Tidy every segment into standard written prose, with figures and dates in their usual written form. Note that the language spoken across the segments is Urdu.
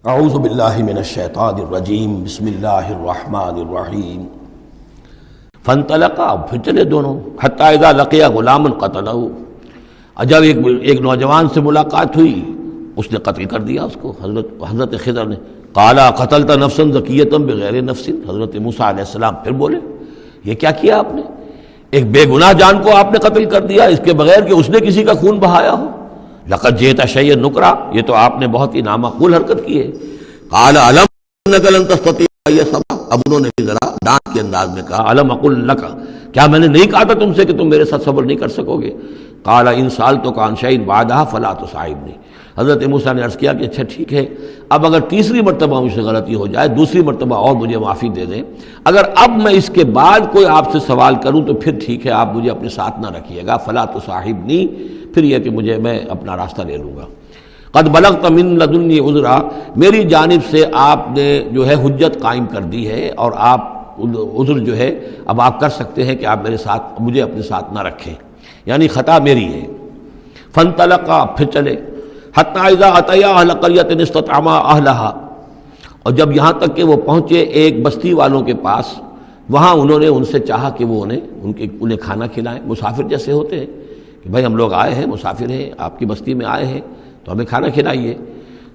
اعوذ باللہ من الشیطان الرجیم بسم اللہ الرحمن الرحیم فانطلقا، پھر چلے دونوں، حتی اذا لقیا غلاما قتلہ، جب ایک نوجوان سے ملاقات ہوئی اس نے قتل کر دیا اس کو، حضرت خضر نے۔ قالا قتلت نفسا زکیۃ بغیر نفس، حضرت موسیٰ علیہ السلام پھر بولے یہ کیا کیا آپ نے؟ ایک بے گناہ جان کو آپ نے قتل کر دیا اس کے بغیر کہ اس نے کسی کا خون بہایا ہو۔ لقد جئت شیئا نکرا، یہ تو آپ نے بہت ہی نامعقول حرکت کی ہے۔ قال الم انک لن تستطیع معی صبرا، اب انہوں نے ذرا ڈانٹ کے انداز میں کہا الم اقل لک، کیا میں نے نہیں کہا تھا تم سے کہ تم میرے ساتھ صبر نہیں کر سکو گے؟ قال ان سألتک عن شیء بعدها فلا تصاحبنی، حضرت موسیٰ نے عرض کیا کہ اچھا ٹھیک ہے، اب اگر تیسری مرتبہ مجھ سے غلطی ہو جائے، دوسری مرتبہ اور مجھے معافی دے دیں، اگر اب میں اس کے بعد کوئی آپ سے سوال کروں تو پھر ٹھیک ہے، آپ مجھے اپنے ساتھ نہ رکھیے گا، فلا تصاحبنی، پھر یہ کہ میں اپنا راستہ لے لوں گا۔ قد بلغت من لدنی عذرا، میری جانب سے آپ نے جو ہے حجت قائم کر دی ہے اور آپ عذر جو ہے اب آپ کر سکتے ہیں کہ آپ مجھے اپنے ساتھ نہ رکھیں، یعنی خطا میری ہے۔ فانطلقا، پھر چلے، حتی اذا اتیا اہل قریۃ استطعما اہلہا، اور جب یہاں تک کہ وہ پہنچے ایک بستی والوں کے پاس، وہاں انہوں نے ان سے چاہا کہ وہ انہیں کھانا کھلائیں، مسافر جیسے ہوتے ہیں کہ بھائی ہم لوگ آئے ہیں، مسافر ہیں، آپ کی بستی میں آئے ہیں تو ہمیں کھانا کھلائیے۔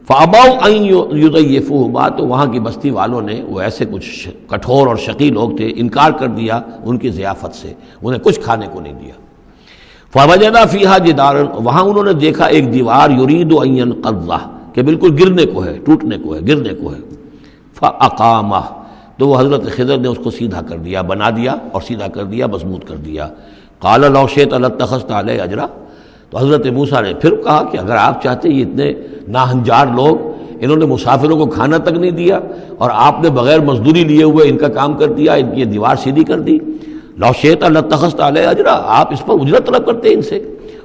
فابوا ان یضیفوہما، تو وہاں کی بستی والوں نے، وہ ایسے کچھ کٹھور اور شقی لوگ تھے، انکار کر دیا ان کی ضیافت سے، انہیں کچھ کھانے کو نہیں دیا۔ فوجدا فیہا جدارا، وہاں انہوں نے دیکھا ایک دیوار، یرید ان ینقضہ، کہ بالکل گرنے کو ہے، ٹوٹنے کو ہے، گرنے کو ہے۔ فاقامہ، تو وہ حضرت خضر نے اس کو سیدھا کر دیا، بنا دیا اور سیدھا کر دیا، مضبوط کر دیا۔ قال لو شئت لاتخذت علیہ اجرا، تو حضرت موسیٰ نے پھر کہا کہ اگر آپ چاہتے، یہ اتنے ناہنجار لوگ، انہوں نے مسافروں کو کھانا تک نہیں دیا اور آپ نے بغیر مزدوری لیے ہوئے ان کا کام کر دیا، ان کی دیوار سیدھی کر دی۔ لو شئت لاتخذت علیہ اجرا، آپ اس پر اجرت طلب کرتے ان سے،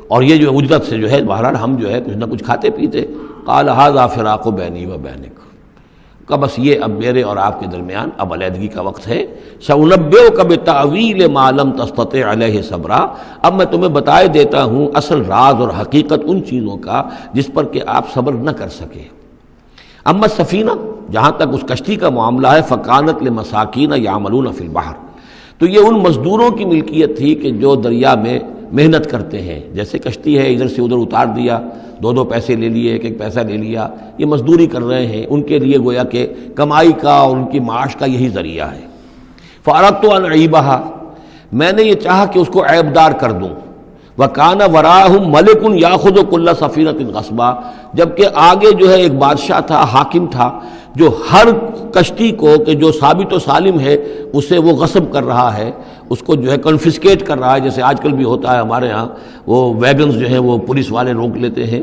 اور یہ جو اجرت سے جو ہے بہرحال ہم جو ہے کچھ نہ کچھ کھاتے پیتے۔ قال ھذا فراق بینی و بینک، کہ بس یہ اب میرے اور آپ کے درمیان اب علیحدگی کا وقت ہے۔ سأنبئک بتأویل ما لم تستطع علیہ صبرا، اب میں تمہیں بتائے دیتا ہوں اصل راز اور حقیقت ان چیزوں کا جس پر کہ آپ صبر نہ کر سکے۔ اما السفینہ، جہاں تک اس کشتی کا معاملہ ہے، فکانت لمساکین یعملون فی البحر، تو یہ ان مزدوروں کی ملکیت تھی کہ جو دریا میں محنت کرتے ہیں، جیسے کشتی ہے ادھر سے ادھر اتار دیا، دو پیسے لے لیے، ایک پیسہ لے لیا، یہ مزدوری کر رہے ہیں، ان کے لیے گویا کہ کمائی کا اور ان کی معاش کا یہی ذریعہ ہے۔ فأردت ان اعیبھا، میں نے یہ چاہا کہ اس کو عیب دار کر دوں۔ وکان وراءہم ملک یاخذ کل سفینۃ غصبا، جبکہ آگے جو ہے ایک بادشاہ تھا، حاکم تھا، جو ہر کشتی کو کہ جو ثابت و سالم ہے اسے وہ غصب کر رہا ہے، اس کو جو ہے کنفسکیٹ کر رہا ہے، جیسے آج کل بھی ہوتا ہے ہمارے ہاں، وہ ویگنز جو ہیں وہ پولیس والے روک لیتے ہیں،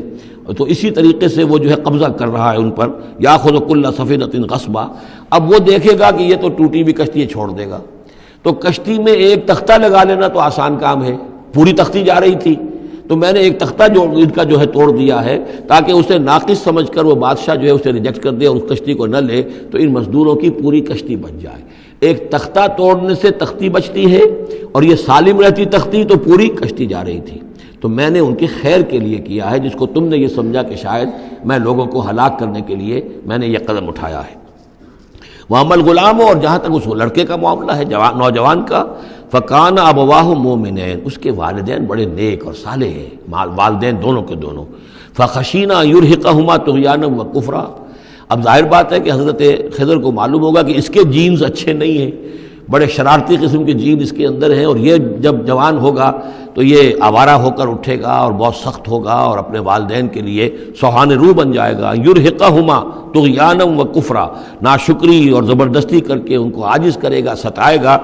تو اسی طریقے سے وہ جو ہے قبضہ کر رہا ہے ان پر۔ یاخذ کل سفینۃ غصبا، اب وہ دیکھے گا کہ یہ تو ٹوٹی بھی کشتی چھوڑ دے گا، تو کشتی میں ایک تختہ لگا لینا تو آسان کام ہے، پوری تختی جا رہی تھی تو میں نے ایک تختہ جو ان کا جو ہے توڑ دیا ہے، تاکہ اسے ناقص سمجھ کر وہ بادشاہ جو ہے اسے ریجیکٹ کر دے اور اس کشتی کو نہ لے، تو ان مزدوروں کی پوری کشتی بچ جائے۔ ایک تختہ توڑنے سے تختی بچتی ہے، اور یہ سالم رہتی تختی تو پوری کشتی جا رہی تھی۔ تو میں نے ان کے خیر کے لیے کیا ہے، جس کو تم نے یہ سمجھا کہ شاید میں لوگوں کو ہلاک کرنے کے لیے میں نے یہ قدم اٹھایا ہے۔ وَأَمَّا الْغُلَامُ، اور جہاں تک اس لڑکے کا معاملہ ہے، نوجوان کا، فَكَانَ أَبَوَاهُ مُؤْمِنَيْنِ، اس کے والدین بڑے نیک اور صالح ہیں، والدین دونوں کے دونوں۔ فَخَشِينَا أَن يُرْهِقَهُمَا طُغْيَانًا وَكُفْرًا، اب ظاہر بات ہے کہ حضرت خضر کو معلوم ہوگا کہ اس کے جینز اچھے نہیں ہیں، بڑے شرارتی قسم کے جین اس کے اندر ہیں، اور یہ جب جوان ہوگا تو یہ آوارہ ہو کر اٹھے گا اور بہت سخت ہوگا اور اپنے والدین کے لیے سوہان روح بن جائے گا۔ یرہقہما طغیانا و کفرا، ناشکری اور زبردستی کر کے ان کو عاجز کرے گا، ستائے گا۔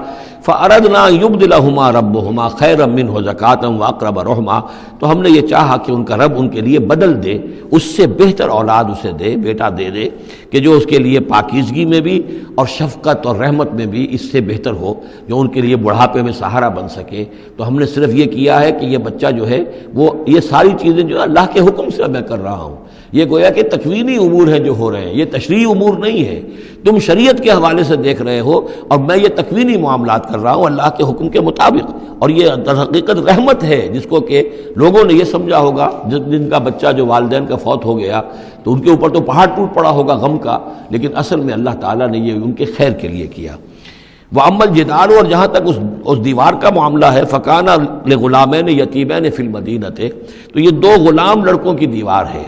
فاردنا یبدلہما ربہما خیرا منہ زکاۃ واقرب رحما، تو ہم نے یہ چاہا کہ ان کا رب ان کے لیے بدل دے، اس سے بہتر اولاد اسے دے، بیٹا دے دے کہ جو اس کے لیے پاکیزگی میں بھی اور شفقت اور رحمت میں بھی اس سے بہتر ہو، جو ان کے لیے بڑھاپے میں سہارا بن سکے۔ تو ہم نے صرف یہ کیا ہے کہ یہ بچہ جو ہے وہ یہ ساری چیزیں جو ہے اللہ کے حکم سے میں کر رہا ہوں. یہ گویا کہ تکوینی امور ہیں جو ہو رہے ہیں، یہ تشریعی امور نہیں ہے. تم شریعت کے حوالے سے دیکھ رہے ہو اور میں یہ تکوینی معاملات کر رہا ہوں اللہ کے حکم کے مطابق. اور یہ در حقیقت رحمت ہے جس کو کہ لوگوں نے یہ سمجھا ہوگا جن کا بچہ جو والدین کا فوت ہو گیا تو ان کے اوپر تو پہاڑ ٹوٹ پڑا ہوگا غم کا، لیکن اصل میں اللہ تعالیٰ نے یہ ان کے خیر کے لیے کیا. وَأَمَّا الْجِدَارُ، اور جہاں تک اس دیوار کا معاملہ ہے، فَكَانَ لِغُلَامَيْنِ يَتِيمَيْنِ فِي الْمَدِينَةِ، تو یہ دو غلام لڑکوں کی دیوار ہے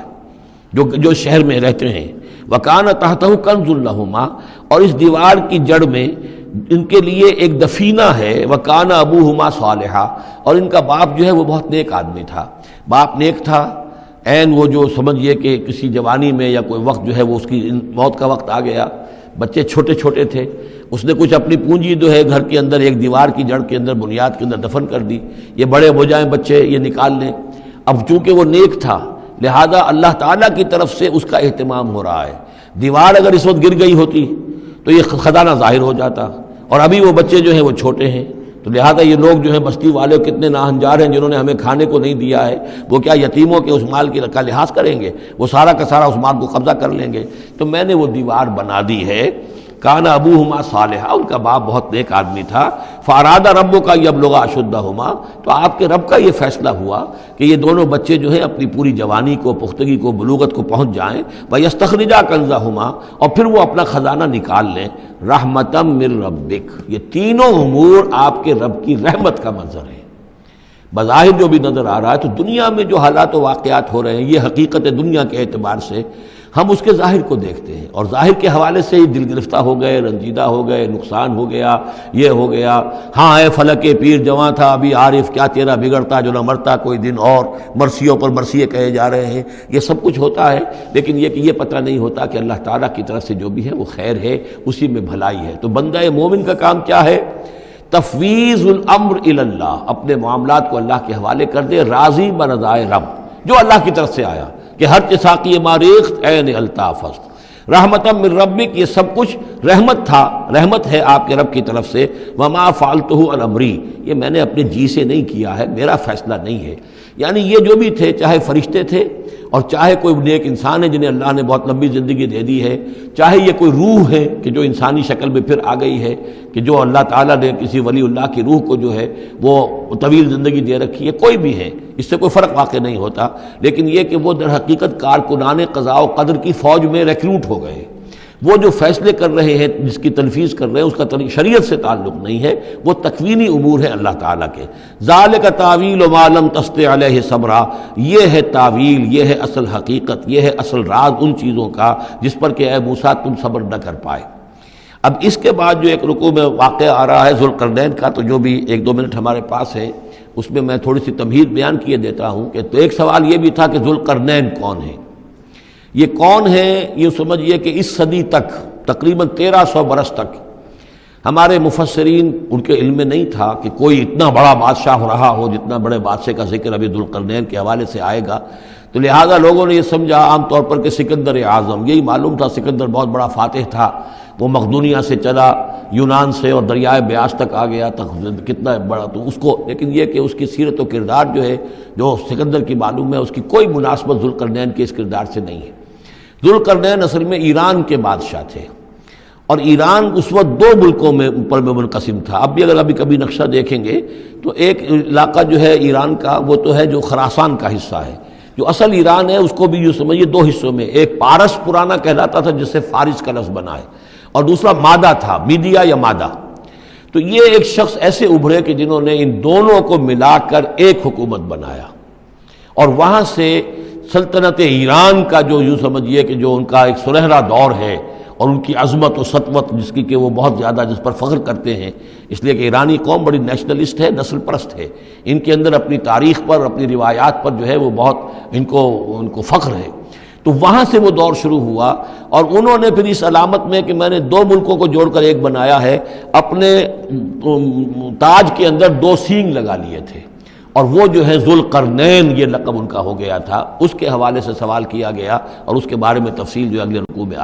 جو شہر میں رہتے ہیں. وَكَانَ تَحْتَهُ كَنْزٌ لَهُمَا، اور اس دیوار کی جڑ میں ان کے لیے ایک دفینہ ہے. وَكَانَ أَبُوهُمَا صَالِحًا، اور ان کا باپ جو ہے وہ بہت نیک آدمی تھا. باپ نیک تھا، عین وہ جو سمجھیے کہ کسی جوانی میں یا کوئی وقت جو ہے وہ اس کی موت کا وقت آ گیا، بچے چھوٹے چھوٹے تھے، اس نے کچھ اپنی پونجی جو ہے گھر کے اندر ایک دیوار کی جڑ کے اندر بنیاد کے اندر دفن کر دی. یہ بڑے ہو جائیں بچے یہ نکال لیں. اب چونکہ وہ نیک تھا لہذا اللہ تعالیٰ کی طرف سے اس کا اہتمام ہو رہا ہے. دیوار اگر اس وقت گر گئی ہوتی تو یہ خزانہ ظاہر ہو جاتا، اور ابھی وہ بچے جو ہیں وہ چھوٹے ہیں، تو لہذا یہ لوگ جو ہیں بستی والے کتنے ناہنجار ہیں جنہوں نے ہمیں کھانے کو نہیں دیا ہے، وہ کیا یتیموں کے اس مال کا لحاظ کریں گے؟ وہ سارا کا سارا اس مال کو قبضہ کر لیں گے. تو میں نے وہ دیوار بنا دی ہے. کان ابوہما صالحا، ان کا باپ بہت نیک آدمی تھا. فاراد ربک یبلغ اشدہما، تو آپ کے رب کا یہ فیصلہ ہوا کہ یہ دونوں بچے جو ہیں اپنی پوری جوانی کو، پختگی کو، بلوغت کو پہنچ جائیں. ویستخرجا کنزہما، اور پھر وہ اپنا خزانہ نکال لیں. رحمتا من ربک، یہ تینوں امور آپ کے رب کی رحمت کا منظر ہے. بظاہر جو بھی نظر آ رہا ہے تو دنیا میں جو حالات و واقعات ہو رہے ہیں یہ حقیقت دنیا کے اعتبار سے ہم اس کے ظاہر کو دیکھتے ہیں، اور ظاہر کے حوالے سے ہی دل گرفتہ ہو گئے، رنجیدہ ہو گئے، نقصان ہو گیا، یہ ہو گیا. ہاں اے فلک پیر جواں تھا ابھی عارف، کیا تیرا بگڑتا جو نہ مرتا کوئی دن اور، مرثیوں پر مرثیے کہے جا رہے ہیں. یہ سب کچھ ہوتا ہے، لیکن یہ کہ یہ پتہ نہیں ہوتا کہ اللہ تعالیٰ کی طرف سے جو بھی ہے وہ خیر ہے، اسی میں بھلائی ہے. تو بندہ مومن کا کام کیا ہے؟ تفویض الامر الی اللہ، اپنے معاملات کو اللہ کے حوالے کر دے، راضی برضائے رب جو اللہ کی طرف سے آیا کہ ہر چساقی ماریخت عین الطافست. رحمتا من ربک، یہ سب کچھ رحمت تھا، رحمت ہے آپ کے رب کی طرف سے. وما فعلتہ عن امری، یہ میں نے اپنے جی سے نہیں کیا ہے، میرا فیصلہ نہیں ہے. یعنی یہ جو بھی تھے، چاہے فرشتے تھے اور چاہے کوئی نیک انسان ہے جنہیں اللہ نے بہت لمبی زندگی دے دی ہے، چاہے یہ کوئی روح ہے کہ جو انسانی شکل میں پھر آ گئی ہے، کہ جو اللہ تعالیٰ نے کسی ولی اللہ کی روح کو جو ہے وہ طویل زندگی دے رکھی ہے، کوئی بھی ہے، اس سے کوئی فرق واقع نہیں ہوتا. لیکن یہ کہ وہ در حقیقت کارکنان قضاء و قدر کی فوج میں ریکروٹ ہو گئے. وہ جو فیصلے کر رہے ہیں، جس کی تنفیذ کر رہے ہیں، اس کا شریعت سے تعلق نہیں ہے، وہ تکوینی امور ہے اللہ تعالیٰ کے. ذالک تعویل ما لم تستطع علیہ صبرا، یہ ہے تعویل، یہ ہے اصل حقیقت، یہ ہے اصل راز ان چیزوں کا جس پر کہ اے موسیٰ تم صبر نہ کر پائے. اب اس کے بعد جو ایک رکوع میں واقعہ آ رہا ہے ذوالقرنین کا، تو جو بھی 1-2 منٹ ہمارے پاس ہے اس میں میں تھوڑی سی تمہید بیان کیے دیتا ہوں. کہ تو ایک سوال یہ بھی تھا کہ ذوالقرنین کون ہے؟ یہ کون ہے؟ یہ سمجھیے کہ اس صدی تک تقریباً 1300 برس تک ہمارے مفسرین ان کے علم میں نہیں تھا کہ کوئی اتنا بڑا بادشاہ رہا ہو جتنا بڑے بادشاہ کا ذکر ابھی ذوالقرنین کے حوالے سے آئے گا. تو لہٰذا لوگوں نے یہ سمجھا عام طور پر کہ سکندر اعظم، یہی معلوم تھا سکندر بہت بڑا فاتح تھا، وہ مقدونیہ سے چلا یونان سے اور دریائے بیاس تک آ گیا، کتنا بڑا. تو اس کو، لیکن یہ کہ اس کی سیرت و کردار جو ہے جو سکندر کی معلوم ہے، اس کی کوئی مناسبت ذوالقرنین کے اس کردار سے نہیں ہے. ذوالقرنین اصل میں ایران کے بادشاہ تھے، اور ایران اس وقت 2 ملکوں میں اوپر میں منقسم تھا. اب بھی اگر کبھی نقشہ دیکھیں گے تو ایک علاقہ جو ہے ایران کا وہ تو ہے جو خراسان کا حصہ ہے. جو اصل ایران ہے اس کو بھی یوں سمجھیے 2 حصوں میں، ایک پارس پرانا کہلاتا تھا جس سے فارس کا لفظ بنا ہے، اور دوسرا مادہ تھا، میڈیا یا مادہ. تو یہ ایک شخص ایسے ابھرے کہ جنہوں نے ان دونوں کو ملا کر ایک حکومت بنایا، اور وہاں سے سلطنت ایران کا جو یوں سمجھیے کہ جو ان کا ایک سنہرا دور ہے، اور ان کی عظمت و سطوت جس کی کہ وہ بہت زیادہ جس پر فخر کرتے ہیں، اس لیے کہ ایرانی قوم بڑی نیشنلسٹ ہے، نسل پرست ہے. ان کے اندر اپنی تاریخ پر، اپنی روایات پر جو ہے وہ بہت ان کو فخر ہے. تو وہاں سے وہ دور شروع ہوا، اور انہوں نے پھر اس علامت میں کہ میں نے 2 ملکوں کو جوڑ کر ایک بنایا ہے، اپنے تاج کے اندر 2 سینگ لگا لیے تھے، اور وہ جو ہے ذوالقرنین یہ لقب ان کا ہو گیا تھا. اس کے حوالے سے سوال کیا گیا، اور اس کے بارے میں تفصیل جو اگلے رکوع میں